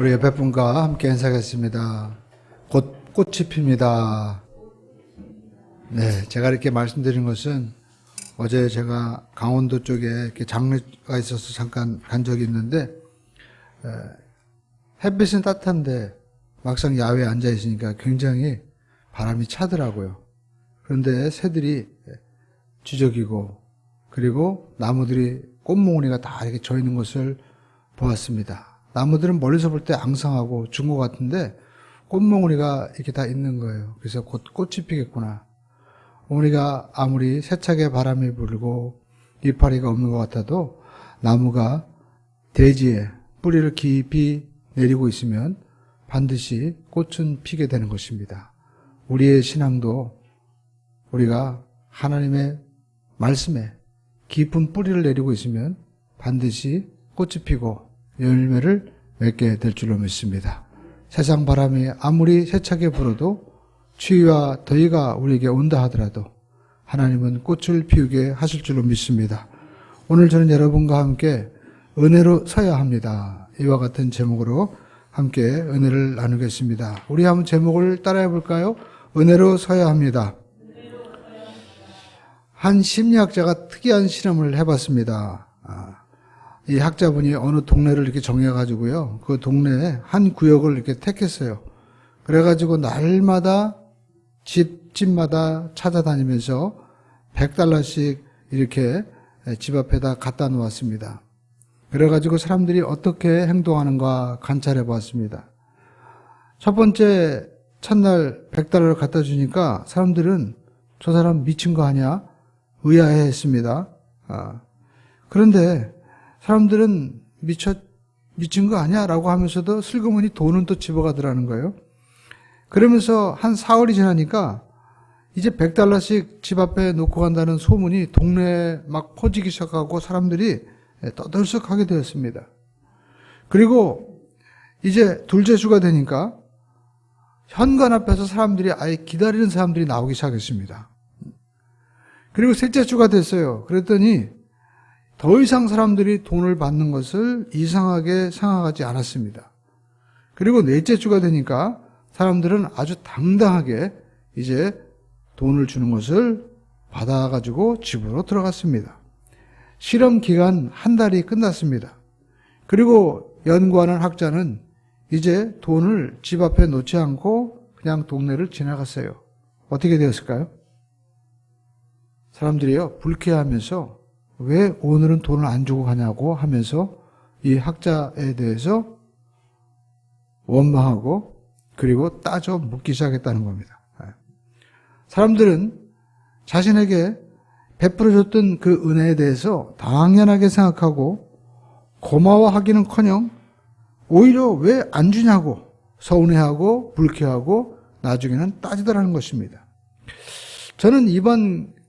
우리 옆에 분과 함께 인사하겠습니다. 곧 꽃이 핍니다. 네, 제가 이렇게 말씀드린 것은 어제 제가 강원도 쪽에 이렇게 장례가 있어서 잠깐 간 적이 있는데, 햇빛은 따뜻한데 막상 야외에 앉아 있으니까 굉장히 바람이 차더라고요. 그런데 새들이 지저귀고 그리고 나무들이 꽃몽우리가 다 이렇게 져 있는 것을 보았습니다. 나무들은 멀리서 볼 때 앙상하고 죽은 것 같은데 꽃몽우리가 이렇게 다 있는 거예요. 그래서 곧 꽃이 피겠구나. 우리가 아무리 세차게 바람이 불고 이파리가 없는 것 같아도 나무가 대지에 뿌리를 깊이 내리고 있으면 반드시 꽃은 피게 되는 것입니다. 우리의 신앙도 우리가 하나님의 말씀에 깊은 뿌리를 내리고 있으면 반드시 꽃이 피고 열매를 맺게 될 줄로 믿습니다. 세상 바람이 아무리 세차게 불어도 추위와 더위가 우리에게 온다 하더라도 하나님은 꽃을 피우게 하실 줄로 믿습니다. 오늘 저는 여러분과 함께 은혜로 서야 합니다. 이와 같은 제목으로 함께 은혜를 나누겠습니다. 우리 한번 제목을 따라해 볼까요? 은혜로 서야 합니다. 한 심리학자가 특이한 실험을 해봤습니다. 이 학자분이 어느 동네를 이렇게 정해가지고요. 그 동네에 한 구역을 이렇게 택했어요. 그래가지고 날마다 집마다 찾아다니면서 $100씩 이렇게 집 앞에다 갖다 놓았습니다. 그래가지고 사람들이 어떻게 행동하는가 관찰해 보았습니다. 첫 번째 첫날 $100를 갖다 주니까 사람들은 저 사람 미친 거 아니야? 의아해 했습니다. 그런데 사람들은 미친 거 아니야? 라고 하면서도 슬그머니 돈은 또 집어가더라는 거예요. 그러면서 한 4월이 지나니까 이제 $100씩 집 앞에 놓고 간다는 소문이 동네에 막 퍼지기 시작하고 사람들이 떠들썩하게 되었습니다. 그리고 이제 둘째 주가 되니까 현관 앞에서 사람들이 아예 기다리는 사람들이 나오기 시작했습니다. 그리고 셋째 주가 됐어요. 그랬더니 더 이상 사람들이 돈을 받는 것을 이상하게 생각하지 않았습니다. 그리고 넷째 주가 되니까 사람들은 아주 당당하게 이제 돈을 주는 것을 받아가지고 집으로 들어갔습니다. 실험 기간 한 달이 끝났습니다. 그리고 연구하는 학자는 이제 돈을 집 앞에 놓지 않고 그냥 동네를 지나갔어요. 어떻게 되었을까요? 사람들이요, 불쾌하면서 왜 오늘은 돈을 안 주고 가냐고 하면서 이 학자에 대해서 원망하고 그리고 따져 묻기 시작했다는 겁니다. 사람들은 자신에게 베풀어줬던 그 은혜에 대해서 당연하게 생각하고 고마워하기는커녕 오히려 왜 안 주냐고 서운해하고 불쾌하고 나중에는 따지더라는 것입니다. 저는 이번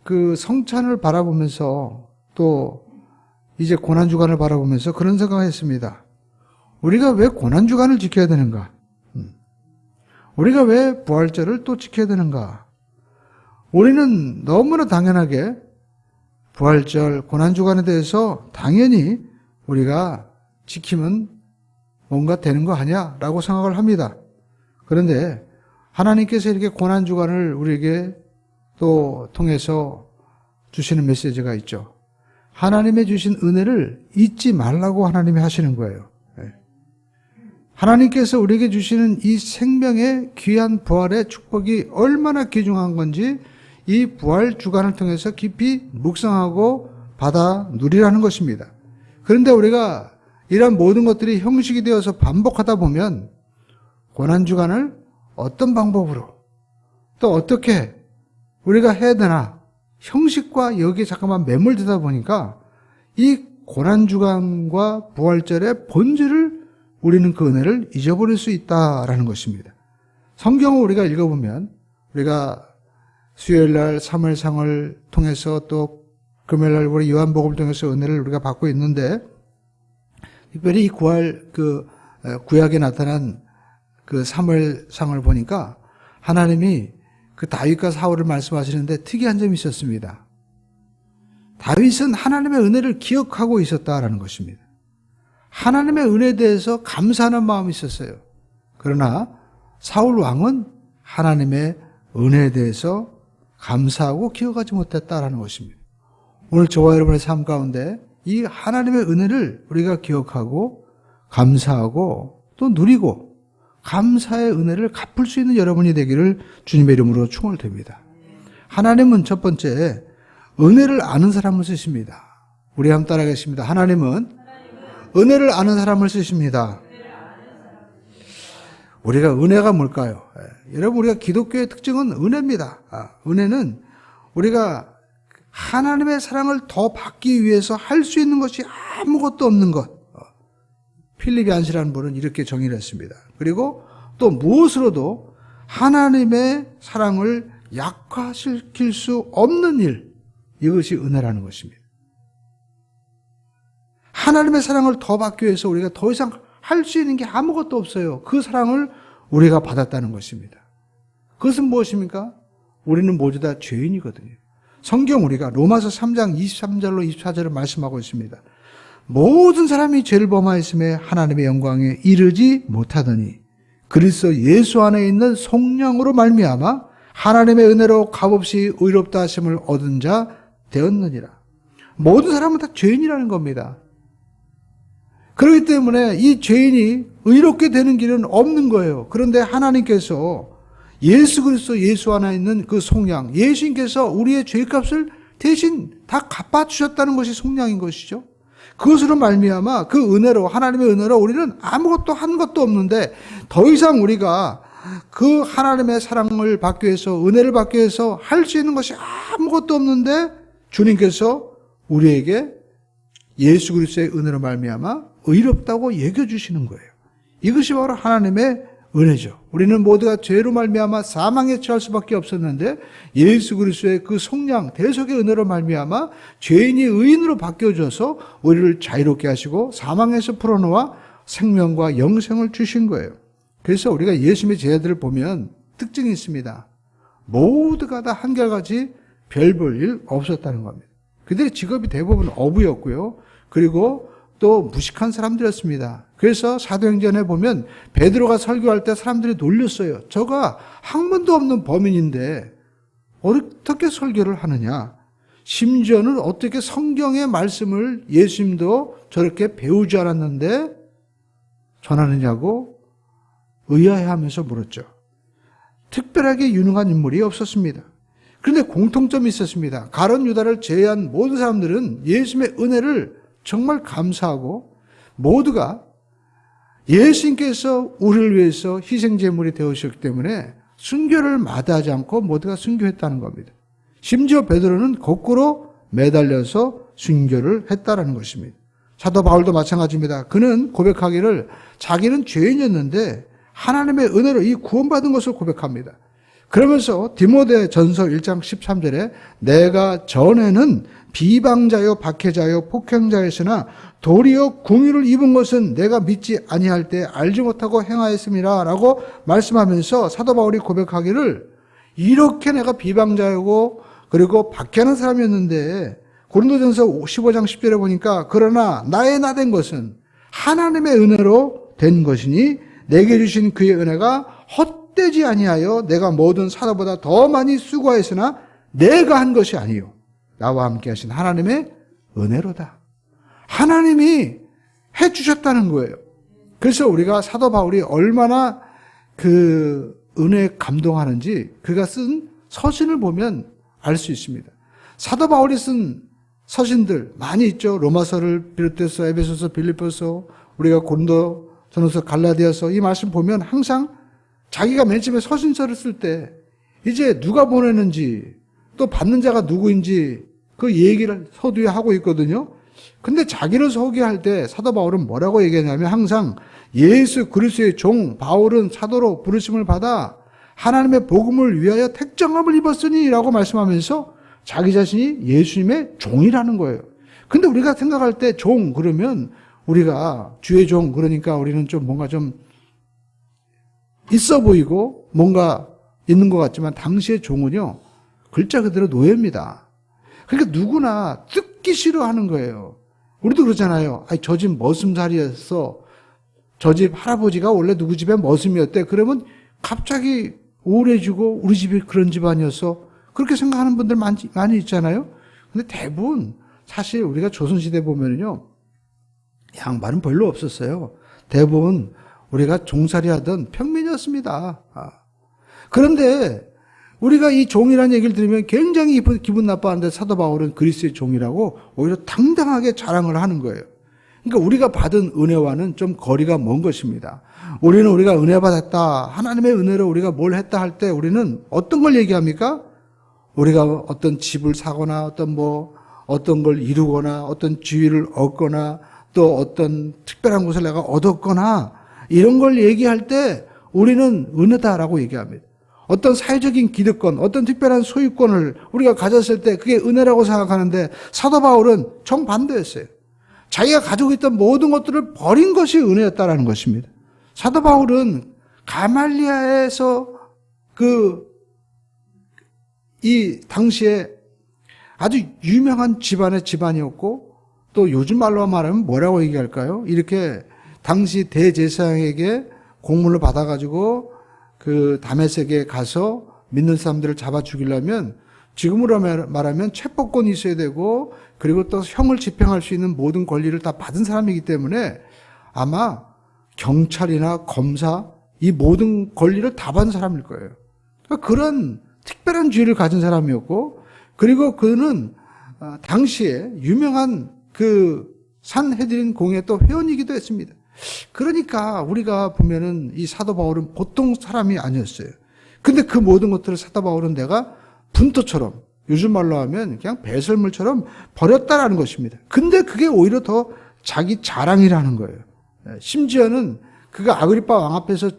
그 성찬을 바라보면서 또 이제 고난주간을 바라보면서 그런 생각을 했습니다. 우리가 왜 고난주간을 지켜야 되는가? 우리가 왜 부활절을 또 지켜야 되는가? 우리는 너무나 당연하게 부활절, 고난주간에 대해서 당연히 우리가 지키면 뭔가 되는 거 아니야? 라고 생각을 합니다. 그런데 하나님께서 이렇게 고난주간을 우리에게 또 통해서 주시는 메시지가 있죠. 하나님의 주신 은혜를 잊지 말라고 하나님이 하시는 거예요. 하나님께서 우리에게 주시는 이 생명의 귀한 부활의 축복이 얼마나 귀중한 건지 이 부활 주간을 통해서 깊이 묵상하고 받아 누리라는 것입니다. 그런데 우리가 이런 모든 것들이 형식이 되어서 반복하다 보면 고난주간을 어떤 방법으로 또 어떻게 우리가 해야 되나 형식과 여기에 잠깐만 매몰되다 보니까 이 고난주간과 부활절의 본질을 우리는 그 은혜를 잊어버릴 수 있다라는 것입니다. 성경을 우리가 읽어보면 우리가 수요일날 사무엘상을 통해서 또 금요일날 우리 요한복음을 통해서 은혜를 우리가 받고 있는데 특별히 이 구약에 나타난 그 사무엘상을 보니까 하나님이 그 다윗과 사울을 말씀하시는데 특이한 점이 있었습니다. 다윗은 하나님의 은혜를 기억하고 있었다라는 것입니다. 하나님의 은혜에 대해서 감사하는 마음이 있었어요. 그러나 사울 왕은 하나님의 은혜에 대해서 감사하고 기억하지 못했다라는 것입니다. 오늘 저와 여러분의 삶 가운데 이 하나님의 은혜를 우리가 기억하고 감사하고 또 누리고 감사의 은혜를 갚을 수 있는 여러분이 되기를 주님의 이름으로 축원드립니다. 하나님은 첫 번째 은혜를 아는 사람을 쓰십니다. 우리 한번 따라하겠습니다. 하나님은 은혜를 아는 사람을 쓰십니다. 우리가 은혜가 뭘까요? 여러분, 우리가 기독교의 특징은 은혜입니다. 은혜는 우리가 하나님의 사랑을 더 받기 위해서 할 수 있는 것이 아무것도 없는 것. 필립 얀시라는 분은 이렇게 정의를 했습니다. 그리고 또 무엇으로도 하나님의 사랑을 약화시킬 수 없는 일, 이것이 은혜라는 것입니다. 하나님의 사랑을 더 받기 위해서 우리가 더 이상 할 수 있는 게 아무것도 없어요. 그 사랑을 우리가 받았다는 것입니다. 그것은 무엇입니까? 우리는 모두 다 죄인이거든요. 성경 우리가 로마서 3장 23절로 24절을 말씀하고 있습니다. 모든 사람이 죄를 범하였음에 하나님의 영광에 이르지 못하더니 그리스도 예수 안에 있는 성령으로 말미암아 하나님의 은혜로 값없이 의롭다 하심을 얻은 자 되었느니라. 모든 사람은 다 죄인이라는 겁니다. 그렇기 때문에 이 죄인이 의롭게 되는 길은 없는 거예요. 그런데 하나님께서 예수 그리스도 예수 안에 있는 그 속량, 예수님께서 우리의 죄값을 대신 다 갚아주셨다는 것이 속량인 것이죠. 그것으로 말미암아 그 은혜로, 하나님의 은혜로 우리는 아무것도 한 것도 없는데 더 이상 우리가 그 하나님의 사랑을 받기 위해서, 은혜를 받기 위해서 할 수 있는 것이 아무것도 없는데 주님께서 우리에게 예수 그리스도의 은혜로 말미암아 의롭다고 얘기해 주시는 거예요. 이것이 바로 하나님의 은혜죠. 우리는 모두가 죄로 말미암아 사망에 처할 수밖에 없었는데 예수 그리스도의 그 속량, 대속의 은혜로 말미암아 죄인이 의인으로 바뀌어져서 우리를 자유롭게 하시고 사망에서 풀어놓아 생명과 영생을 주신 거예요. 그래서 우리가 예수님의 제자들을 보면 특징이 있습니다. 모두가 다 한결같이 별 볼 일 없었다는 겁니다. 그들의 직업이 대부분 어부였고요. 그리고 또 무식한 사람들이었습니다. 그래서 사도행전에 보면 베드로가 설교할 때 사람들이 놀렸어요. 저가 학문도 없는 범인인데 어떻게 설교를 하느냐. 심지어는 어떻게 성경의 말씀을 예수님도 저렇게 배우지 않았는데 전하느냐고 의아해하면서 물었죠. 특별하게 유능한 인물이 없었습니다. 그런데 공통점이 있었습니다. 가룟 유다를 제외한 모든 사람들은 예수님의 은혜를 정말 감사하고 모두가 예수님께서 우리를 위해서 희생제물이 되어주셨기 때문에 순교를 마다하지 않고 모두가 순교했다는 겁니다. 심지어 베드로는 거꾸로 매달려서 순교를 했다는 것입니다. 사도 바울도 마찬가지입니다. 그는 고백하기를 자기는 죄인이었는데 하나님의 은혜로 이 구원받은 것을 고백합니다. 그러면서 디모데 전서 1장 13절에 내가 전에는 비방자요 박해자요 폭행자였으나 도리어 궁유를 입은 것은 내가 믿지 아니할 때 알지 못하고 행하였음이라 라고 말씀하면서 사도 바울이 고백하기를 이렇게 내가 비방자이고 그리고 박해하는 사람이었는데 고린도전서 15장 10절에 보니까 그러나 나의 나된 것은 하나님의 은혜로 된 것이니 내게 주신 그의 은혜가 헛되지 아니하여 내가 모든 사도보다 더 많이 수고하였으나 내가 한 것이 아니요 나와 함께 하신 하나님의 은혜로다. 하나님이 해주셨다는 거예요. 그래서 우리가 사도 바울이 얼마나 그 은혜에 감동하는지 그가 쓴 서신을 보면 알 수 있습니다. 사도 바울이 쓴 서신들 많이 있죠. 로마서를 비롯해서 에베소서, 빌립보서, 우리가 고린도전서, 갈라디아서 이 말씀 보면 항상 자기가 맨 처음에 서신서를 쓸 때 이제 누가 보내는지 또 받는 자가 누구인지 그 얘기를 서두에 하고 있거든요. 근데 자기를 소개할 때 사도 바울은 뭐라고 얘기하냐면 항상 예수 그리스도의 종 바울은 사도로 부르심을 받아 하나님의 복음을 위하여 택정함을 입었으니 라고 말씀하면서 자기 자신이 예수님의 종이라는 거예요. 근데 우리가 생각할 때 종 그러면 우리가 주의 종 그러니까 우리는 좀 뭔가 좀 있어 보이고 뭔가 있는 것 같지만 당시의 종은요 글자 그대로 노예입니다. 그러니까 누구나 듣기 싫어하는 거예요. 우리도 그러잖아요. 아니, 저 집 머슴살이었어. 저 집 할아버지가 원래 누구 집에 머슴이었대. 그러면 갑자기 우울해지고 우리 집이 그런 집안이었어. 그렇게 생각하는 분들 많이 있잖아요. 근데 대부분 사실 우리가 조선시대 보면은요, 양반은 별로 없었어요. 대부분 우리가 종살이 하던 평민이었습니다. 그런데 우리가 이 종이라는 얘기를 들으면 굉장히 기분 나빠하는데 사도 바울은 그리스도의 종이라고 오히려 당당하게 자랑을 하는 거예요. 그러니까 우리가 받은 은혜와는 좀 거리가 먼 것입니다. 우리가 은혜 받았다, 하나님의 은혜로 우리가 뭘 했다 할 때 우리는 어떤 걸 얘기합니까? 우리가 어떤 집을 사거나 어떤 걸 이루거나 어떤 지위를 얻거나 또 어떤 특별한 것을 내가 얻었거나 이런 걸 얘기할 때 우리는 은혜다라고 얘기합니다. 어떤 사회적인 기득권, 어떤 특별한 소유권을 우리가 가졌을 때 그게 은혜라고 생각하는데 사도 바울은 정반대였어요. 자기가 가지고 있던 모든 것들을 버린 것이 은혜였다라는 것입니다. 사도 바울은 가말리아에서 이 당시에 아주 유명한 집안이었고 또 요즘 말로 말하면 뭐라고 얘기할까요? 이렇게 당시 대제사장에게 공문을 받아가지고 그 다메섹에 가서 믿는 사람들을 잡아 죽이려면 지금으로 말하면 체포권이 있어야 되고 그리고 또 형을 집행할 수 있는 모든 권리를 다 받은 사람이기 때문에 아마 경찰이나 검사 이 모든 권리를 다 받은 사람일 거예요. 그러니까 그런 특별한 지위를 가진 사람이었고 그리고 그는 당시에 유명한 그 산헤드린 공회 또 회원이기도 했습니다. 그러니까 우리가 보면은 이 사도 바울은 보통 사람이 아니었어요. 근데 그 모든 것들을 사도 바울은 내가 분토처럼 요즘 말로 하면 그냥 배설물처럼 버렸다라는 것입니다. 근데 그게 오히려 더 자기 자랑이라는 거예요. 심지어는 그가 아그리파 왕 앞에서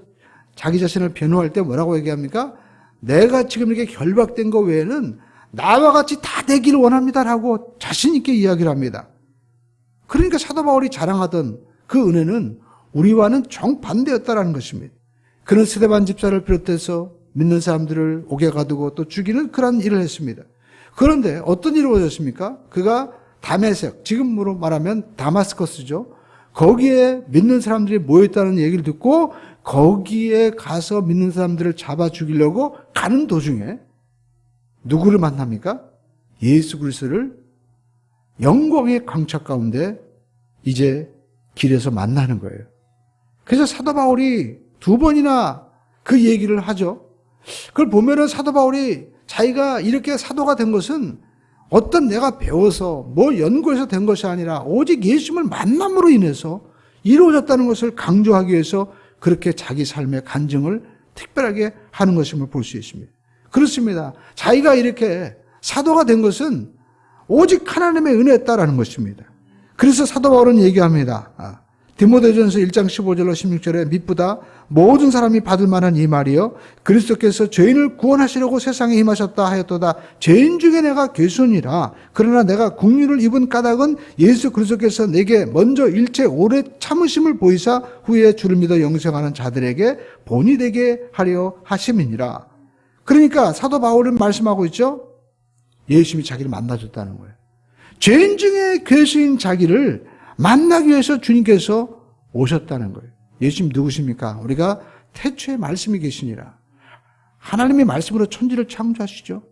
자기 자신을 변호할 때 뭐라고 얘기합니까? 내가 지금 이렇게 결박된 거 외에는 나와 같이 다 되기를 원합니다라고 자신 있게 이야기를 합니다. 그러니까 사도 바울이 자랑하던 그 은혜는 우리와는 정반대였다라는 것입니다. 그는 스데반 집사를 비롯해서 믿는 사람들을 옥에 가두고 또 죽이는 그런 일을 했습니다. 그런데 어떤 일이 벌어졌습니까? 그가 다메섹, 지금으로 말하면 다마스커스죠. 거기에 믿는 사람들이 모여있다는 얘기를 듣고 거기에 가서 믿는 사람들을 잡아 죽이려고 가는 도중에 누구를 만납니까? 예수 그리스도를 영광의 광채 가운데 이제 길에서 만나는 거예요. 그래서 사도 바울이 2번이나 그 얘기를 하죠. 그걸 보면은 사도 바울이 자기가 이렇게 사도가 된 것은 어떤 내가 배워서 뭐 연구해서 된 것이 아니라 오직 예수님을 만남으로 인해서 이루어졌다는 것을 강조하기 위해서 그렇게 자기 삶의 간증을 특별하게 하는 것임을 볼 수 있습니다. 그렇습니다. 자기가 이렇게 사도가 된 것은 오직 하나님의 은혜였다라는 것입니다. 그래서 사도 바울은 얘기합니다. 디모데전서 1장 15절로 16절에 미쁘다 모든 사람이 받을 만한 이 말이요 그리스도께서 죄인을 구원하시려고 세상에 임하셨다 하였도다. 죄인 중에 내가 괴순이라. 그러나 내가 국류를 입은 까닭은 예수 그리스도께서 내게 먼저 일체 오래 참으심을 보이사 후에 주를 믿어 영생하는 자들에게 본이 되게 하려 하심이니라. 그러니까 사도 바울은 말씀하고 있죠. 예수님이 자기를 만나줬다는 거예요. 죄인 중에 괴수인 자기를 만나기 위해서 주님께서 오셨다는 거예요. 예수님 누구십니까? 우리가 태초에 말씀이 계시니라. 하나님의 말씀으로 천지를 창조하시죠.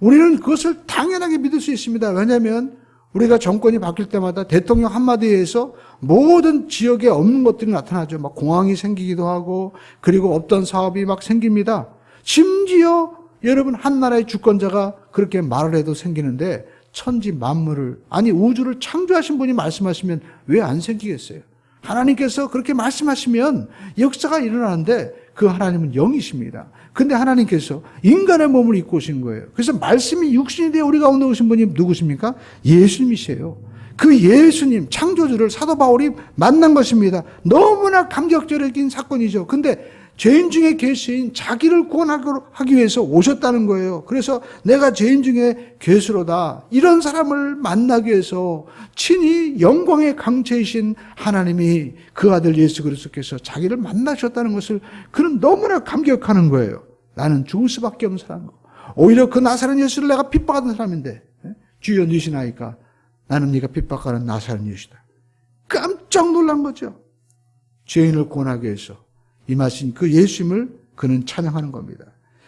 우리는 그것을 당연하게 믿을 수 있습니다. 왜냐하면 우리가 정권이 바뀔 때마다 대통령 한마디에 의해서 모든 지역에 없는 것들이 나타나죠. 막 공항이 생기기도 하고 그리고 없던 사업이 막 생깁니다. 심지어 여러분 한 나라의 주권자가 그렇게 말을 해도 생기는데 천지 만물을 아니 우주를 창조하신 분이 말씀하시면 왜 안 생기겠어요? 하나님께서 그렇게 말씀하시면 역사가 일어나는데 그 하나님은 영이십니다. 근데 하나님께서 인간의 몸을 입고 오신 거예요. 그래서 말씀이 육신이 되어 우리 가운데 오신 분이 누구십니까? 예수님이세요. 그 예수님 창조주를 사도 바울이 만난 것입니다. 너무나 감격적인 사건이죠. 근데 죄인 중에 계신 자기를 구원하기 위해서 오셨다는 거예요. 그래서 내가 죄인 중에 괴수로다. 이런 사람을 만나기 위해서 친히 영광의 강체이신 하나님이 그 아들 예수 그리스도께서 자기를 만나셨다는 것을 그는 너무나 감격하는 거예요. 나는 죽을 수밖에 없는 사람. 오히려 그 나사렛 예수를 내가 핍박하던 사람인데 주여 누시나이까 나는 네가 핍박하는 나사렛 예수다. 깜짝 놀란 거죠. 죄인을 구원하기 위해서 임하신 그 예수님을 그는 찬양하는 겁니다.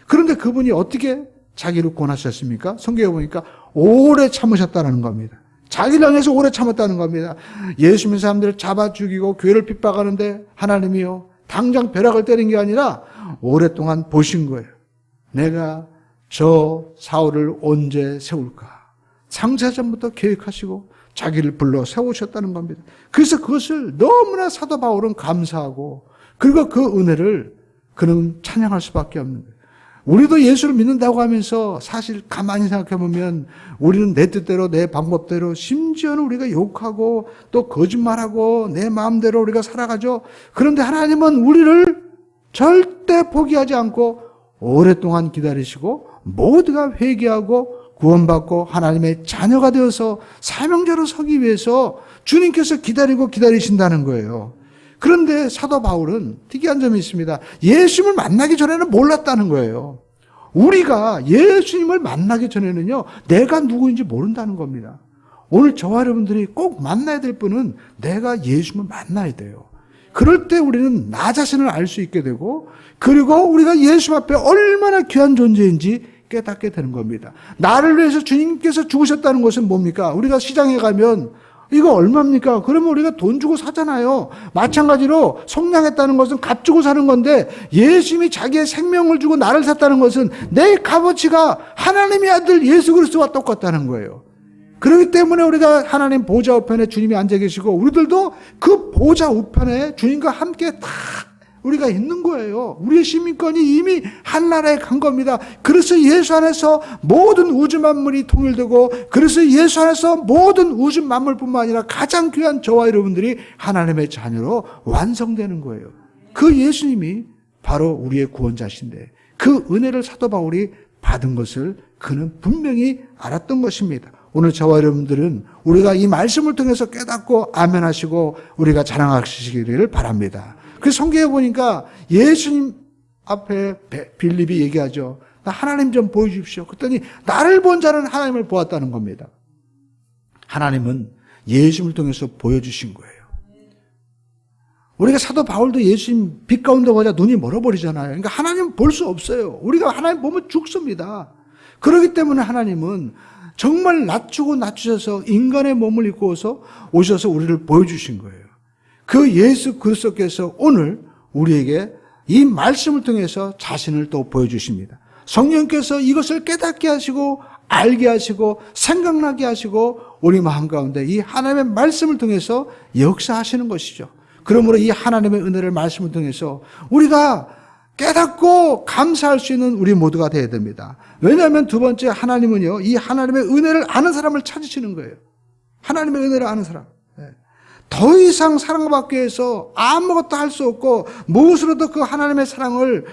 그런데 그분이 어떻게 자기를 구원하셨습니까? 성경에 보니까 오래 참으셨다는 겁니다. 자기를 향해서 오래 참았다는 겁니다. 예수 믿는 사람들을 잡아 죽이고 교회를 핍박하는데 하나님이요, 당장 벼락을 때린 게 아니라 오랫동안 보신 거예요. 내가 저 사울을 언제 세울까? 창세전부터 계획하시고 자기를 불러 세우셨다는 겁니다. 그래서 그것을 너무나 사도 바울은 감사하고, 그리고 그 은혜를 그는 찬양할 수밖에 없는 거예요. 우리도 예수를 믿는다고 하면서 사실 가만히 생각해 보면 우리는 내 뜻대로 내 방법대로, 심지어는 우리가 욕하고 또 거짓말하고 내 마음대로 우리가 살아가죠. 그런데 하나님은 우리를 절대 포기하지 않고 오랫동안 기다리시고 모두가 회개하고 구원받고 하나님의 자녀가 되어서 사명자로 서기 위해서 주님께서 기다리신다는 거예요. 그런데 사도 바울은 특이한 점이 있습니다. 예수님을 만나기 전에는 몰랐다는 거예요. 우리가 예수님을 만나기 전에는요, 내가 누구인지 모른다는 겁니다. 오늘 저와 여러분들이 꼭 만나야 될 분은 내가 예수님을 만나야 돼요. 그럴 때 우리는 나 자신을 알 수 있게 되고, 그리고 우리가 예수 앞에 얼마나 귀한 존재인지 깨닫게 되는 겁니다. 나를 위해서 주님께서 죽으셨다는 것은 뭡니까? 우리가 시장에 가면 이거 얼마입니까? 그러면 우리가 돈 주고 사잖아요. 마찬가지로 속량했다는 것은 값 주고 사는 건데, 예수님이 자기의 생명을 주고 나를 샀다는 것은 내 값어치가 하나님의 아들 예수 그리스도와 똑같다는 거예요. 그렇기 때문에 우리가 하나님 보좌 우편에 주님이 앉아 계시고, 우리들도 그 보좌 우편에 주님과 함께 다 우리가 있는 거예요. 우리의 시민권이 이미 한나라에 간 겁니다. 그래서 예수 안에서 모든 우주 만물이 통일되고, 그래서 예수 안에서 모든 우주 만물뿐만 아니라 가장 귀한 저와 여러분들이 하나님의 자녀로 완성되는 거예요. 그 예수님이 바로 우리의 구원자신데, 그 은혜를 사도 바울이 받은 것을 그는 분명히 알았던 것입니다. 오늘 저와 여러분들은 우리가 이 말씀을 통해서 깨닫고 아멘하시고 우리가 자랑하시기를 바랍니다. 그래서 성경에 보니까 예수님 앞에 빌립이 얘기하죠. 나 하나님 좀 보여주십시오. 그랬더니 나를 본 자는 하나님을 보았다는 겁니다. 하나님은 예수님을 통해서 보여주신 거예요. 우리가 사도 바울도 예수님 빛 가운데 보자 눈이 멀어버리잖아요. 그러니까 하나님 볼 수 없어요. 우리가 하나님 보면 죽습니다. 그렇기 때문에 하나님은 정말 낮추셔서 인간의 몸을 입고 오셔서 우리를 보여주신 거예요. 그 예수 그리스도께서 오늘 우리에게 이 말씀을 통해서 자신을 또 보여주십니다. 성령께서 이것을 깨닫게 하시고 알게 하시고 생각나게 하시고 우리 마음 가운데 이 하나님의 말씀을 통해서 역사하시는 것이죠. 그러므로 이 하나님의 은혜를 말씀을 통해서 우리가 깨닫고 감사할 수 있는 우리 모두가 되어야 됩니다. 왜냐하면 두 번째, 하나님은요, 이 하나님의 은혜를 아는 사람을 찾으시는 거예요. 하나님의 은혜를 아는 사람. 더 이상 사랑받기 위해서 아무것도 할 수 없고 무엇으로도 그 하나님의 사랑을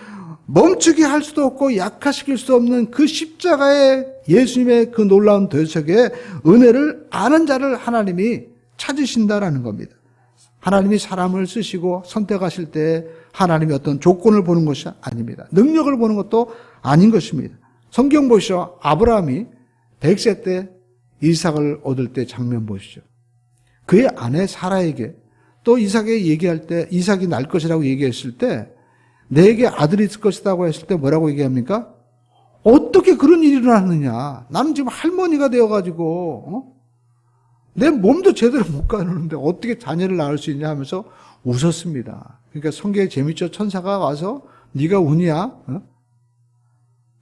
멈추게 할 수도 없고 약화시킬 수 없는 그 십자가의 예수님의 그 놀라운 대속의 은혜를 아는 자를 하나님이 찾으신다라는 겁니다. 하나님이 사람을 쓰시고 선택하실 때 하나님이 어떤 조건을 보는 것이 아닙니다. 능력을 보는 것도 아닌 것입니다. 성경 보시죠. 아브라함이 100세 때 이삭을 얻을 때 장면 보시죠. 그의 아내 사라에게 또 이삭에게 얘기할 때, 이삭이 날 것이라고 얘기했을 때, 내게 아들이 있을 것이라고 했을 때 뭐라고 얘기합니까? 어떻게 그런 일이 일어나느냐. 나는 지금 할머니가 되어가지고 내 몸도 제대로 못 가누는데 어떻게 자녀를 낳을 수 있냐 하면서 웃었습니다. 그러니까 성경에 재밌죠. 천사가 와서 네가 우냐?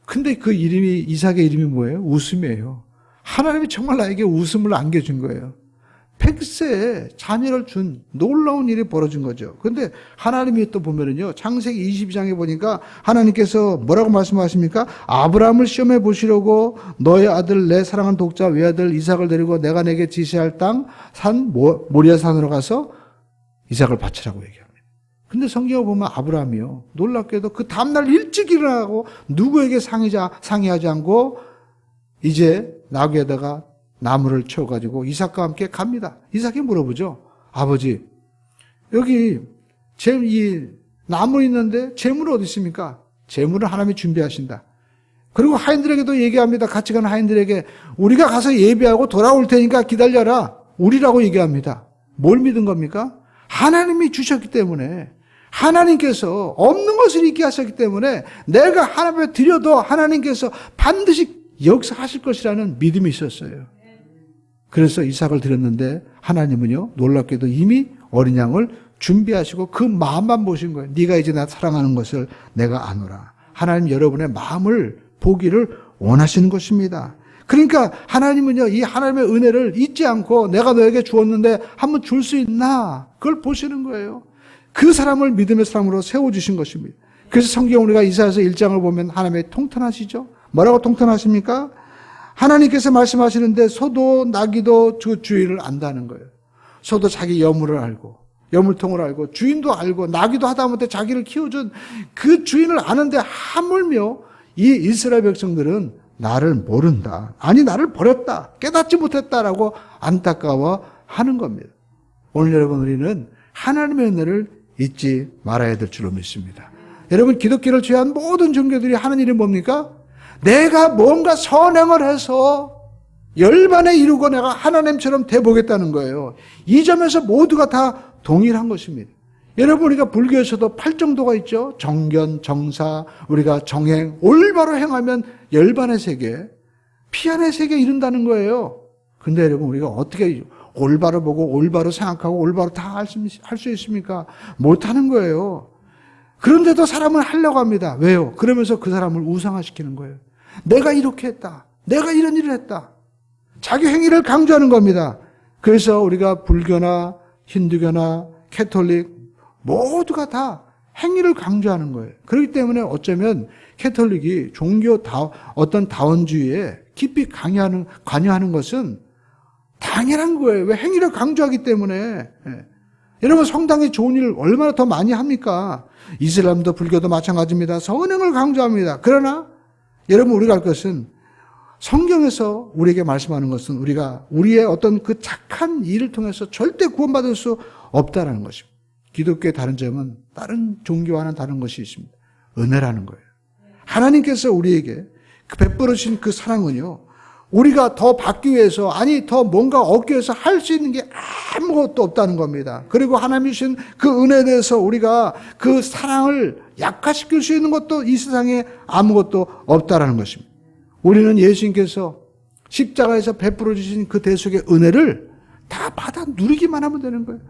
근데 그 이름이, 이삭의 이름이 뭐예요? 웃음이에요. 하나님이 정말 나에게 웃음을 안겨준 거예요. 100세에 자녀를 준 놀라운 일이 벌어진 거죠. 그런데 하나님이 또 보면은요, 창세기 22장에 보니까 하나님께서 뭐라고 말씀하십니까? 아브라함을 시험해 보시려고 너의 아들 내 사랑하는 독자 외아들 이삭을 데리고 내가 내게 지시할 땅 산 모리아 산으로 가서 이삭을 바치라고 얘기합니다. 근데 성경을 보면 아브라함이요, 놀랍게도 그 다음날 일찍 일어나고 누구에게 상의하지 않고 이제 나귀에다가 나무를 쳐가지고 이삭과 함께 갑니다. 이삭이 물어보죠. 아버지, 여기 이 나무 있는데 재물은 어디 있습니까? 재물은 하나님이 준비하신다. 그리고 하인들에게도 얘기합니다. 같이 가는 하인들에게 우리가 가서 예배하고 돌아올 테니까 기다려라. 우리라고 얘기합니다. 뭘 믿은 겁니까? 하나님이 주셨기 때문에, 하나님께서 없는 것을 있게 하셨기 때문에 내가 하나님 앞에 드려도 하나님께서 반드시 역사하실 것이라는 믿음이 있었어요. 그래서 이삭을 드렸는데 하나님은요, 놀랍게도 이미 어린 양을 준비하시고 그 마음만 보신 거예요. 네가 이제 나 사랑하는 것을 내가 아노라. 하나님 여러분의 마음을 보기를 원하시는 것입니다. 그러니까 하나님은요, 이 하나님의 은혜를 잊지 않고 내가 너에게 주었는데 한번 줄 수 있나? 그걸 보시는 거예요. 그 사람을 믿음의 사람으로 세워주신 것입니다. 그래서 성경 우리가 이사야서 1장을 보면 하나님의 통탄하시죠? 뭐라고 통탄하십니까? 하나님께서 말씀하시는데 소도 나귀도 그 주인을 안다는 거예요. 소도 자기 여물을 알고 여물통을 알고 주인도 알고 나귀도 하다못해 자기를 키워준 그 주인을 아는데 하물며 이 이스라엘 백성들은 나를 모른다. 아니 나를 버렸다. 깨닫지 못했다라고 안타까워하는 겁니다. 오늘 여러분 우리는 하나님의 은혜를 잊지 말아야 될 줄로 믿습니다. 여러분 기독교를 제외한 모든 종교들이 하는 일이 뭡니까? 내가 뭔가 선행을 해서 열반에 이루고 내가 하나님처럼 돼보겠다는 거예요. 이 점에서 모두가 다 동일한 것입니다. 여러분 우리가 불교에서도 8정도가 있죠. 정견, 정사, 우리가 정행, 올바로 행하면 열반의 세계, 피안의 세계에 이른다는 거예요. 근데 여러분 우리가 어떻게 올바로 보고 올바로 생각하고 올바로 다 할 수 있습니까? 못하는 거예요. 그런데도 사람은 하려고 합니다. 왜요? 그러면서 그 사람을 우상화시키는 거예요. 내가 이렇게 했다. 내가 이런 일을 했다. 자기 행위를 강조하는 겁니다. 그래서 우리가 불교나 힌두교나 캐톨릭 모두가 다 행위를 강조하는 거예요. 그렇기 때문에 어쩌면 캐톨릭이 어떤 다원주의에 깊이 관여하는 것은 당연한 거예요. 왜? 행위를 강조하기 때문에. 예. 여러분 성당에 좋은 일을 얼마나 더 많이 합니까? 이슬람도 불교도 마찬가지입니다. 선행을 강조합니다. 그러나 여러분 우리가 할 것은 성경에서 우리에게 말씀하는 것은 우리의 어떤 그 착한 일을 통해서 절대 구원받을 수 없다라는 것입니다. 기독교의 다른 점은 다른 종교와는 다른 것이 있습니다. 은혜라는 거예요. 하나님께서 우리에게 베풀어 주신 그 사랑은요, 우리가 더 받기 위해서, 아니 더 뭔가 얻기 위해서 할 수 있는 게 아무것도 없다는 겁니다. 그리고 하나님이 주신 그 은혜에 대해서 우리가 그 사랑을 약화시킬 수 있는 것도 이 세상에 아무것도 없다라는 것입니다. 우리는 예수님께서 십자가에서 베풀어 주신 그 대속의 은혜를 다 받아 누리기만 하면 되는 거예요.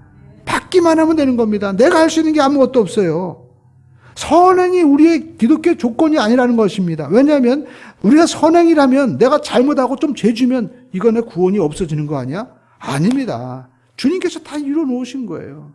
받기만 하면 되는 겁니다. 내가 할 수 있는 게 아무것도 없어요. 선행이 우리의 기독교의 조건이 아니라는 것입니다. 왜냐하면 우리가 선행이라면 내가 잘못하고 좀 죄지면 이거 내 구원이 없어지는 거 아니야? 아닙니다. 주님께서 다 이뤄놓으신 거예요.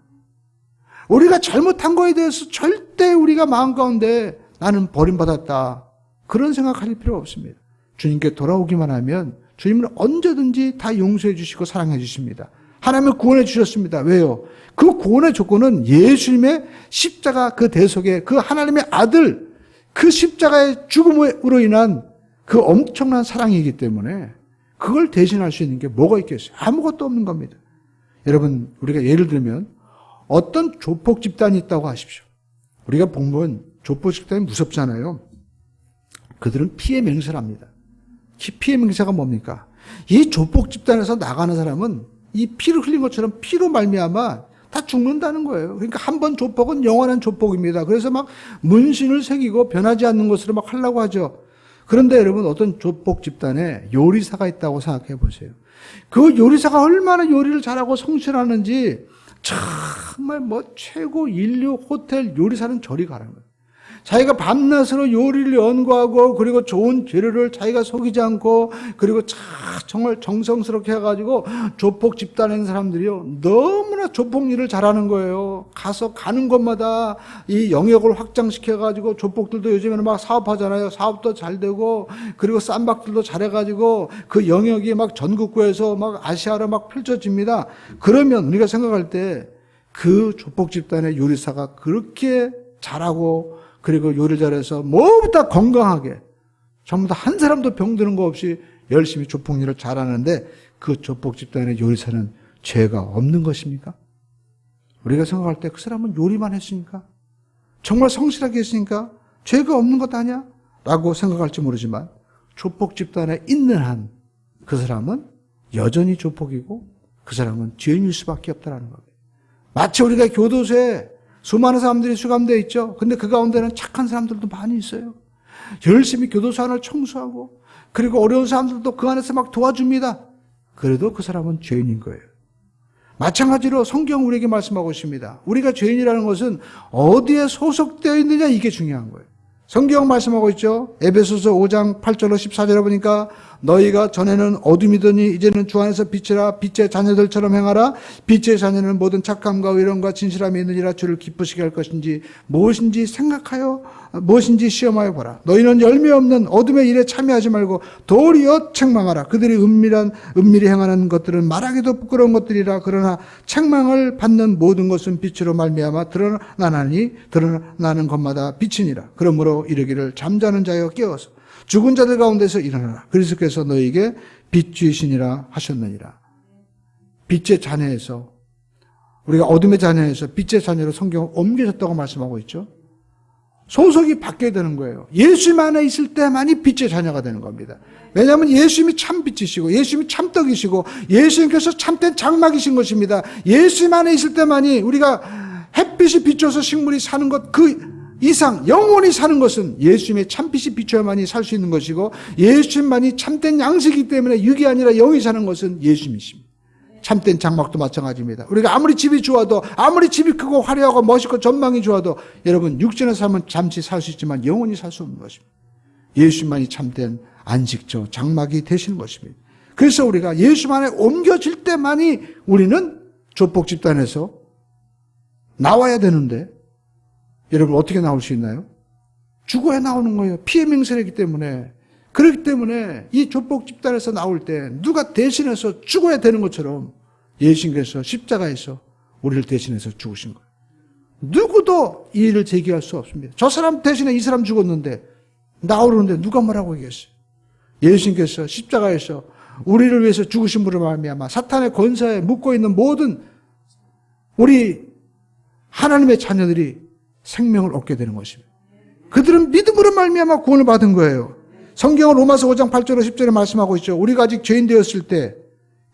우리가 잘못한 거에 대해서 절대 우리가 마음 가운데 나는 버림받았다, 그런 생각할 필요 없습니다. 주님께 돌아오기만 하면 주님은 언제든지 다 용서해 주시고 사랑해 주십니다. 하나님을 구원해 주셨습니다. 왜요? 그 구원의 조건은 예수님의 십자가 그 대속에 그 하나님의 아들 그 십자가의 죽음으로 인한 그 엄청난 사랑이기 때문에 그걸 대신할 수 있는 게 뭐가 있겠어요? 아무것도 없는 겁니다. 여러분 우리가 예를 들면 어떤 조폭 집단이 있다고 하십시오. 우리가 보면 조폭 집단이 무섭잖아요. 그들은 피해 맹세를 합니다. 피해 맹세가 뭡니까? 이 조폭 집단에서 나가는 사람은 이 피를 흘린 것처럼 피로 말미암아 다 죽는다는 거예요. 그러니까 한 번 조폭은 영원한 조폭입니다. 그래서 막 문신을 새기고 변하지 않는 것으로 막 하려고 하죠. 그런데 여러분 어떤 조폭 집단에 요리사가 있다고 생각해 보세요. 그 요리사가 얼마나 요리를 잘하고 성실하는지 정말 최고 인류 호텔 요리사는 저리 가는 거예요. 자기가 밤낮으로 요리를 연구하고 그리고 좋은 재료를 자기가 속이지 않고 그리고 정말 정성스럽게 해가지고 조폭 집단에 있는 사람들이요 너무나 조폭 일을 잘하는 거예요. 가는 곳마다 이 영역을 확장시켜가지고 조폭들도 요즘에는 막 사업하잖아요. 사업도 잘 되고 그리고 쌈박들도 잘해가지고 그 영역이 막 전국구에서 막 아시아로 막 펼쳐집니다. 그러면 우리가 생각할 때 그 조폭 집단의 요리사가 그렇게 잘하고 그리고 요리 잘해서 모두 다 건강하게 전부 다 한 사람도 병드는 거 없이 열심히 조폭 일을 잘하는데 그 조폭 집단의 요리사는 죄가 없는 것입니까? 우리가 생각할 때 그 사람은 요리만 했으니까 정말 성실하게 했으니까 죄가 없는 것 아니야? 라고 생각할지 모르지만 조폭 집단에 있는 한 그 사람은 여전히 조폭이고 그 사람은 죄인일 수밖에 없다는 겁니다. 마치 우리가 교도소에 수많은 사람들이 수감되어 있죠. 근데 그 가운데는 착한 사람들도 많이 있어요. 열심히 교도소 안을 청소하고 그리고 어려운 사람들도 그 안에서 막 도와줍니다. 그래도 그 사람은 죄인인 거예요. 마찬가지로 성경 우리에게 말씀하고 있습니다. 우리가 죄인이라는 것은 어디에 소속되어 있느냐 이게 중요한 거예요. 성경 말씀하고 있죠. 에베소서 5장 8절로 14절에 보니까 너희가 전에는 어둠이더니 이제는 주 안에서 빛이라 빛의 자녀들처럼 행하라. 빛의 자녀는 모든 착함과 의로움과 진실함이 있느니라. 주를 기쁘시게 할 것인지 무엇인지 생각하여 무엇인지 시험하여 보라. 너희는 열매 없는 어둠의 일에 참여하지 말고 도리어 책망하라. 그들이 은밀히 행하는 것들은 말하기도 부끄러운 것들이라. 그러나 책망을 받는 모든 것은 빛으로 말미암아 드러나나니 드러나는 것마다 빛이니라. 그러므로 이르기를 잠자는 자여 깨어서 죽은 자들 가운데서 일어나라. 그리스도께서 너희에게 빛 주이시니라 하셨느니라. 빛의 자녀에서 우리가 어둠의 자녀에서 빛의 자녀로 성경을 옮겨졌다고 말씀하고 있죠. 소속이 바뀌어야 되는 거예요. 예수님 안에 있을 때만이 빛의 자녀가 되는 겁니다. 왜냐하면 예수님이 참 빛이시고 예수님이 참 떡이시고 예수님께서 참된 장막이신 것입니다. 예수님 안에 있을 때만이 우리가 햇빛이 비춰서 식물이 사는 것 그 이상 영원히 사는 것은 예수님의 참빛이 비춰야만이 살 수 있는 것이고 예수님만이 참된 양식이기 때문에 육이 아니라 영이 사는 것은 예수님이십니다. 참된 장막도 마찬가지입니다. 우리가 아무리 집이 좋아도 아무리 집이 크고 화려하고 멋있고 전망이 좋아도 여러분 육신의 삶은 잠시 살 수 있지만 영원히 살 수 없는 것입니다. 예수님만이 참된 안식처 장막이 되시는 것입니다. 그래서 우리가 예수님 안에 옮겨질 때만이 우리는 조폭 집단에서 나와야 되는데 여러분 어떻게 나올 수 있나요? 죽어야 나오는 거예요. 피해 맹세이기 때문에. 그렇기 때문에 이 조폭 집단에서 나올 때 누가 대신해서 죽어야 되는 것처럼 예수님께서 십자가에서 우리를 대신해서 죽으신 거예요. 누구도 이 일을 제기할 수 없습니다. 저 사람 대신에 이 사람 죽었는데 나오는데 누가 뭐라고 얘기했어요? 예수님께서 십자가에서 우리를 위해서 죽으심으로 말미암아 사탄의 권세에 묶고 있는 모든 우리 하나님의 자녀들이 생명을 얻게 되는 것입니다. 그들은 믿음으로 말미암아 구원을 받은 거예요. 성경은 로마서 5장 8절로 10절에 말씀하고 있죠. 우리가 아직 죄인 되었을 때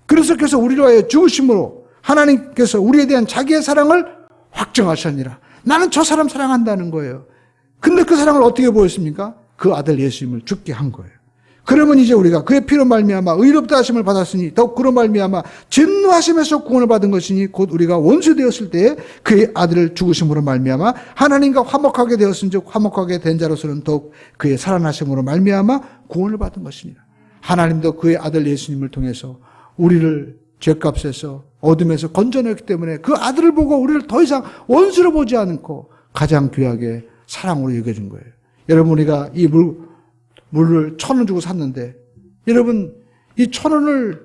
그리스도께서 우리를 위하여 죽으심으로 하나님께서 우리에 대한 자기의 사랑을 확정하셨니라. 나는 저 사람 사랑한다는 거예요. 근데 그 사랑을 어떻게 보였습니까? 그 아들 예수님을 죽게 한 거예요. 그러면 이제 우리가 그의 피로 말미암아 의롭다 하심을 받았으니 더욱 그로 말미암아 진노하심에서 구원을 받은 것이니 곧 우리가 원수 되었을 때에 그의 아들을 죽으심으로 말미암아 하나님과 화목하게 되었은즉 화목하게 된 자로서는 더욱 그의 살아나심으로 말미암아 구원을 받은 것이니라. 하나님도 그의 아들 예수님을 통해서 우리를 죄값에서 어둠에서 건져냈기 때문에 그 아들을 보고 우리를 더 이상 원수로 보지 않고 가장 귀하게 사랑으로 여겨준 거예요. 여러분 우리가 이 물을 1,000원 주고 샀는데 여러분 이 1,000원을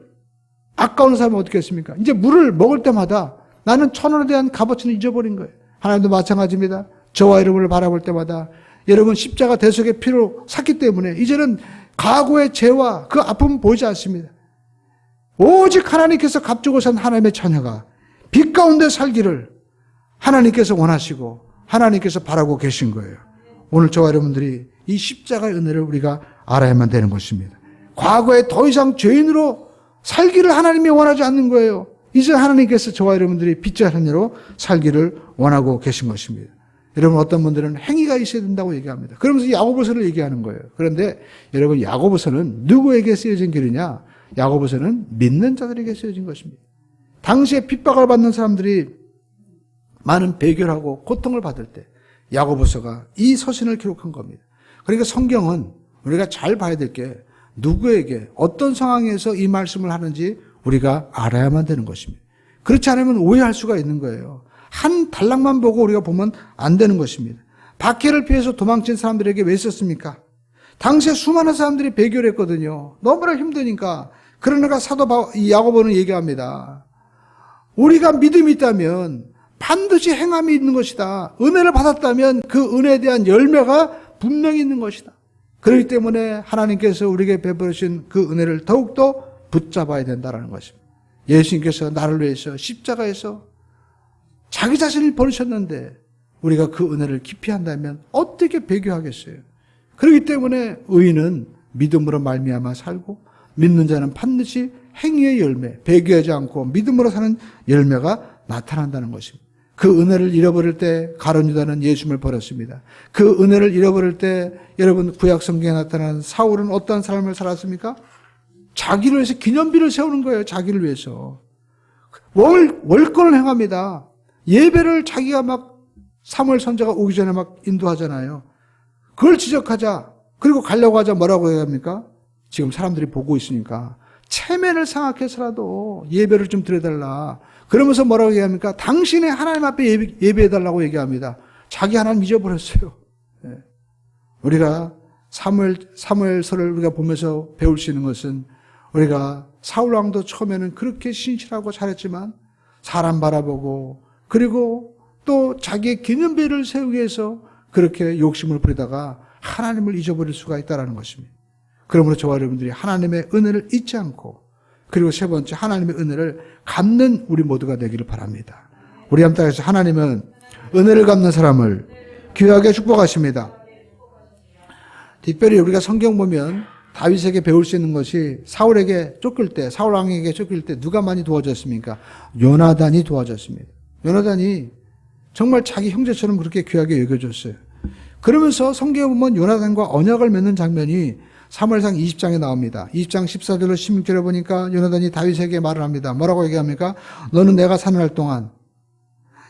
아까운 사람은 어떻게 했습니까? 이제 물을 먹을 때마다 나는 1,000원에 대한 값어치는 잊어버린 거예요. 하나님도 마찬가지입니다. 저와 여러분을 바라볼 때마다 여러분 십자가 대속의 피로 샀기 때문에 이제는 과거의 죄와 그 아픔은 보이지 않습니다. 오직 하나님께서 값주고 산 하나님의 자녀가 빛 가운데 살기를 하나님께서 원하시고 하나님께서 바라고 계신 거예요. 오늘 저와 여러분들이 이 십자가의 은혜를 우리가 알아야만 되는 것입니다. 과거에 더 이상 죄인으로 살기를 하나님이 원하지 않는 거예요. 이제 하나님께서 저와 여러분들이 빛의 자녀로 살기를 원하고 계신 것입니다. 여러분 어떤 분들은 행위가 있어야 된다고 얘기합니다. 그러면서 야고보서를 얘기하는 거예요. 그런데 여러분 야고보서는 누구에게 쓰여진 글이냐? 야고보서는 믿는 자들에게 쓰여진 것입니다. 당시에 핍박을 받는 사람들이 많은 배교하고 고통을 받을 때 야고보서가 이 서신을 기록한 겁니다. 그러니까 성경은 우리가 잘 봐야 될 게 누구에게 어떤 상황에서 이 말씀을 하는지 우리가 알아야만 되는 것입니다. 그렇지 않으면 오해할 수가 있는 거예요. 한 단락만 보고 우리가 보면 안 되는 것입니다. 박해를 피해서 도망친 사람들에게 왜 썼습니까? 당시에 수많은 사람들이 배교를 했거든요. 너무나 힘드니까. 그러니까 사도 야고보는 얘기합니다. 우리가 믿음이 있다면 반드시 행함이 있는 것이다. 은혜를 받았다면 그 은혜에 대한 열매가 분명히 있는 것이다. 그렇기 때문에 하나님께서 우리에게 베푸신 그 은혜를 더욱더 붙잡아야 된다는 것입니다. 예수님께서 나를 위해서 십자가에서 자기 자신을 버리셨는데 우리가 그 은혜를 기피한다면 어떻게 배교하겠어요? 그렇기 때문에 의인은 믿음으로 말미암아 살고 믿는 자는 반드시 행위의 열매, 배교하지 않고 믿음으로 사는 열매가 나타난다는 것입니다. 그 은혜를 잃어버릴 때 가룟 유다는 예수님을 버렸습니다. 그 은혜를 잃어버릴 때 여러분 구약 성경에 나타난 사울은 어떠한 삶을 살았습니까? 자기를 위해서 기념비를 세우는 거예요. 자기를 위해서. 월권을 행합니다. 예배를 자기가 막 사무엘 선지자가 오기 전에 막 인도하잖아요. 그걸 지적하자. 그리고 가려고 하자 뭐라고 해야 합니까? 지금 사람들이 보고 있으니까 체면을 생각해서라도 예배를 좀 드려달라. 그러면서 뭐라고 얘기합니까? 당신의 하나님 앞에 예배해달라고 얘기합니다. 자기 하나님 잊어버렸어요. 예. 우리가 사무엘서를 우리가 보면서 배울 수 있는 것은 우리가 사울왕도 처음에는 그렇게 신실하고 잘했지만 사람 바라보고 그리고 또 자기의 기념비를 세우기 위해서 그렇게 욕심을 부리다가 하나님을 잊어버릴 수가 있다는 것입니다. 그러므로 저와 여러분들이 하나님의 은혜를 잊지 않고 그리고 세 번째 하나님의 은혜를 갚는 우리 모두가 되기를 바랍니다. 우리 함께해서 하나님은 은혜를 갚는 사람을 귀하게 축복하십니다. 특별히 우리가 성경 보면 다윗에게 배울 수 있는 것이 사울에게 쫓길 때, 사울 왕에게 쫓길 때 누가 많이 도와줬습니까? 요나단이 도와줬습니다. 요나단이 정말 자기 형제처럼 그렇게 귀하게 여겨줬어요. 그러면서 성경에 보면 요나단과 언약을 맺는 장면이 사무엘상 20장에 나옵니다. 20장 14절로 16절에 보니까 요나단이 다윗에게 말을 합니다. 뭐라고 얘기합니까? 너는 내가 사는 날 동안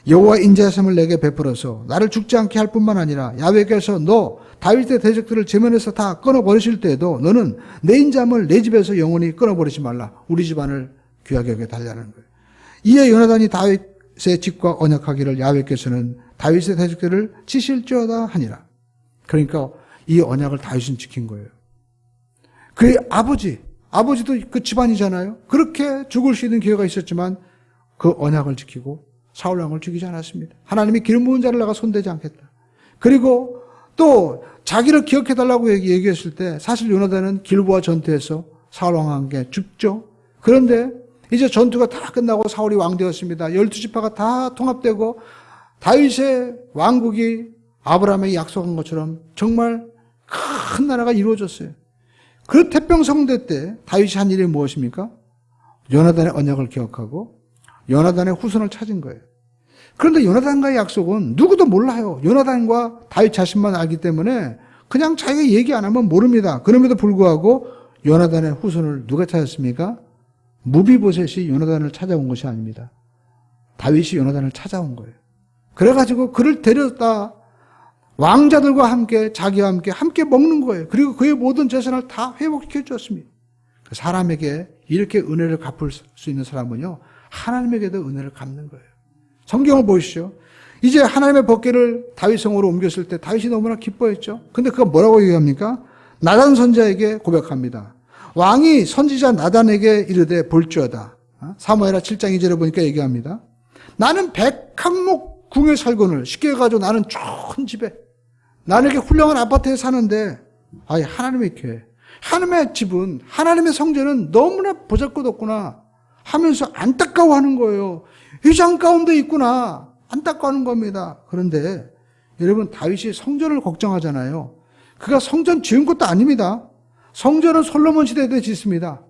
여호와 인자하심을 내게 베풀어서 나를 죽지 않게 할 뿐만 아니라 야훼께서 너 다윗의 대적들을 제면에서 다 끊어버리실 때에도 너는 내 인자함을 내 집에서 영원히 끊어버리지 말라. 우리 집안을 귀하게 여겨 달라는 거예요. 이에 요나단이 다윗의 집과 언약하기를 야훼께서는 다윗의 대적들을 치실지어다 하니라. 그러니까 이 언약을 다윗은 지킨 거예요. 그의 아버지도 그 집안이잖아요. 그렇게 죽을 수 있는 기회가 있었지만 그 언약을 지키고 사울왕을 죽이지 않았습니다. 하나님이 기름 부은 자를 내가 손대지 않겠다. 그리고 또 자기를 기억해달라고 얘기했을 때 사실 요나단은 길보아 전투에서 사울왕과 함께 죽죠. 그런데 이제 전투가 다 끝나고 사울이 왕되었습니다. 12지파가 다 통합되고 다윗의 왕국이 아브라함에게 약속한 것처럼 정말 큰 나라가 이루어졌어요. 그 태평성대 때 다윗이 한 일이 무엇입니까? 요나단의 언약을 기억하고 요나단의 후손을 찾은 거예요. 그런데 요나단과의 약속은 누구도 몰라요. 요나단과 다윗 자신만 알기 때문에 그냥 자기가 얘기 안 하면 모릅니다. 그럼에도 불구하고 요나단의 후손을 누가 찾았습니까? 무비보셋이 요나단을 찾아온 것이 아닙니다. 다윗이 요나단을 찾아온 거예요. 그래가지고 그를 데려다 왕자들과 함께 자기와 함께 먹는 거예요. 그리고 그의 모든 재산을 다 회복시켜 주었습니다. 사람에게 이렇게 은혜를 갚을 수 있는 사람은요, 하나님에게도 은혜를 갚는 거예요. 성경을 보시죠. 이제 하나님의 법궤를 다윗 성으로 옮겼을 때 다윗이 너무나 기뻐했죠. 근데 그가 뭐라고 얘기합니까? 나단 선지자에게 고백합니다. 왕이 선지자 나단에게 이르되 볼지어다. 사무엘하 7장 2절에 보니까 얘기합니다. 나는 100항목 궁의 살건을 쉽게 해가지고 나는 좋은 집에 나는 이렇게 훌륭한 아파트에 사는데 하나님의 교회, 하나님의 집은, 하나님의 성전은 너무나 보잘것없구나 하면서 안타까워하는 거예요. 휘장 가운데 있구나 안타까워하는 겁니다. 그런데 여러분 다윗이 성전을 걱정하잖아요. 그가 성전 지은 것도 아닙니다. 성전은 솔로몬 시대 때 짓습니다.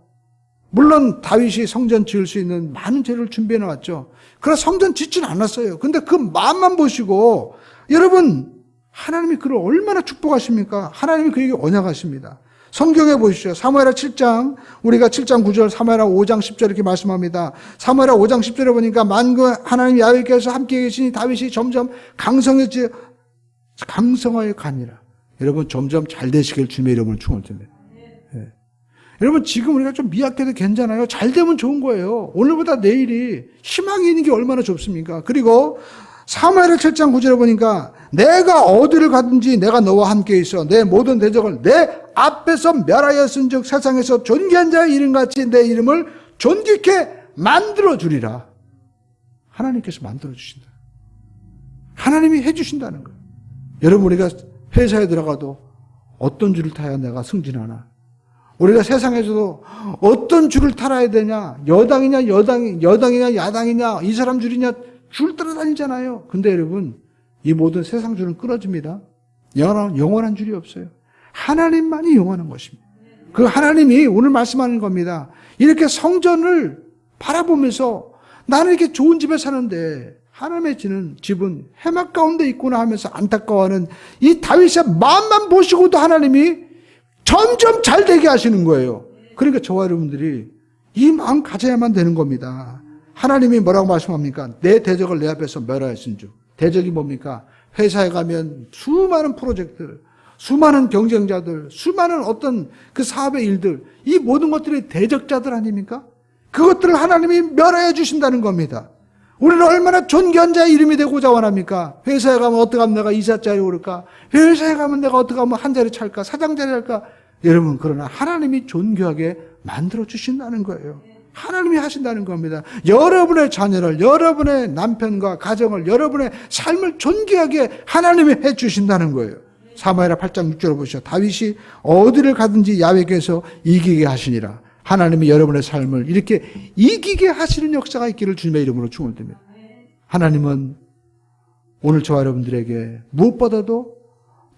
물론 다윗이 성전 지을 수 있는 많은 재료를 준비해 놨죠. 그러나 성전 짓지는 않았어요. 근데 그 마음만 보시고 여러분 하나님이 그를 얼마나 축복하십니까? 하나님이 그에게 언약하십니다. 성경에 보시죠. 사무엘하 7장, 우리가 7장 9절, 사무엘하 5장 10절 이렇게 말씀합니다. 사무엘하 5장 10절에 보니까 만군 하나님 야훼께서 함께 계시니 다윗이 점점 강성해져 가니라. 여러분 점점 잘 되시길 주님의 이름으로 축원드립니다. 예. 여러분 지금 우리가 좀 미약해도 괜찮아요. 잘 되면 좋은 거예요. 오늘보다 내일이 희망이 있는 게 얼마나 좋습니까? 그리고 사무엘하 7장 9절에 보니까 내가 어디를 가든지 내가 너와 함께 있어 내 모든 대적을 내 앞에서 멸하였은즉 세상에서 존귀한 자의 이름같이 내 이름을 존귀케 만들어주리라. 하나님께서 만들어주신다. 하나님이 해주신다는 거예요. 여러분 우리가 회사에 들어가도 어떤 줄을 타야 내가 승진하나, 우리가 세상에서도 어떤 줄을 타야 되냐, 여당이냐 야당이냐 이 사람 줄이냐 줄 따라다니잖아요. 근데 여러분 이 모든 세상 줄은 끊어집니다. 영원한 줄이 없어요. 하나님만이 영원한 것입니다. 그 하나님이 오늘 말씀하는 겁니다. 이렇게 성전을 바라보면서 나는 이렇게 좋은 집에 사는데 하나님의 집은 해막 가운데 있구나 하면서 안타까워하는 이 다윗의 마음만 보시고도 하나님이 점점 잘 되게 하시는 거예요. 그러니까 저와 여러분들이 이 마음 가져야만 되는 겁니다. 하나님이 뭐라고 말씀합니까? 내 대적을 내 앞에서 멸하였은 줄. 대적이 뭡니까? 회사에 가면 수많은 프로젝트, 수많은 경쟁자들, 수많은 어떤 그 사업의 일들, 이 모든 것들이 대적자들 아닙니까? 그것들을 하나님이 멸하여 주신다는 겁니다. 우리는 얼마나 존귀한 자의 이름이 되고자 원합니까? 회사에 가면 어떻게 하면 내가 이사 자리 오를까? 회사에 가면 내가 어떻게 하면 한 자리 찰까? 사장 자리 할까? 여러분, 그러나 하나님이 존귀하게 만들어 주신다는 거예요. 하나님이 하신다는 겁니다. 여러분의 자녀를, 여러분의 남편과 가정을, 여러분의 삶을 존귀하게 하나님이 해 주신다는 거예요. 사무엘하 8장 6절을 보시죠. 다윗이 어디를 가든지 야훼께서 이기게 하시니라. 하나님이 여러분의 삶을 이렇게 이기게 하시는 역사가 있기를 주님의 이름으로 축원드립니다. 하나님은 오늘 저와 여러분들에게 무엇보다도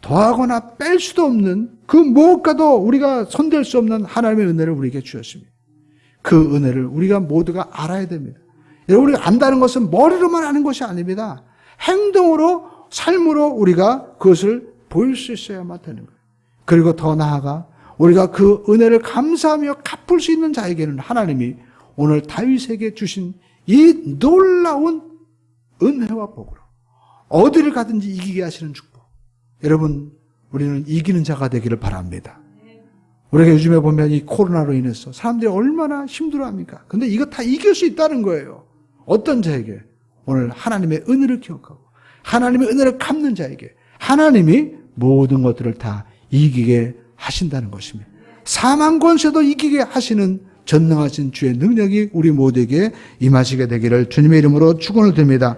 더하거나 뺄 수도 없는 그 무엇과도 우리가 손댈 수 없는 하나님의 은혜를 우리에게 주셨습니다. 그 은혜를 우리가 모두가 알아야 됩니다. 여러분, 우리가 안다는 것은 머리로만 아는 것이 아닙니다. 행동으로, 삶으로 우리가 그것을 보일 수 있어야만 되는 거예요. 그리고 더 나아가 우리가 그 은혜를 감사하며 갚을 수 있는 자에게는 하나님이 오늘 다윗에게 주신 이 놀라운 은혜와 복으로 어디를 가든지 이기게 하시는 축복. 여러분, 우리는 이기는 자가 되기를 바랍니다. 우리가 요즘에 보면 이 코로나로 인해서 사람들이 얼마나 힘들어합니까? 근데 이거 다 이길 수 있다는 거예요. 어떤 자에게? 오늘 하나님의 은혜를 기억하고 하나님의 은혜를 갚는 자에게 하나님이 모든 것들을 다 이기게 하신다는 것입니다. 사망 권세도 이기게 하시는 전능하신 주의 능력이 우리 모두에게 임하시게 되기를 주님의 이름으로 축원을 드립니다.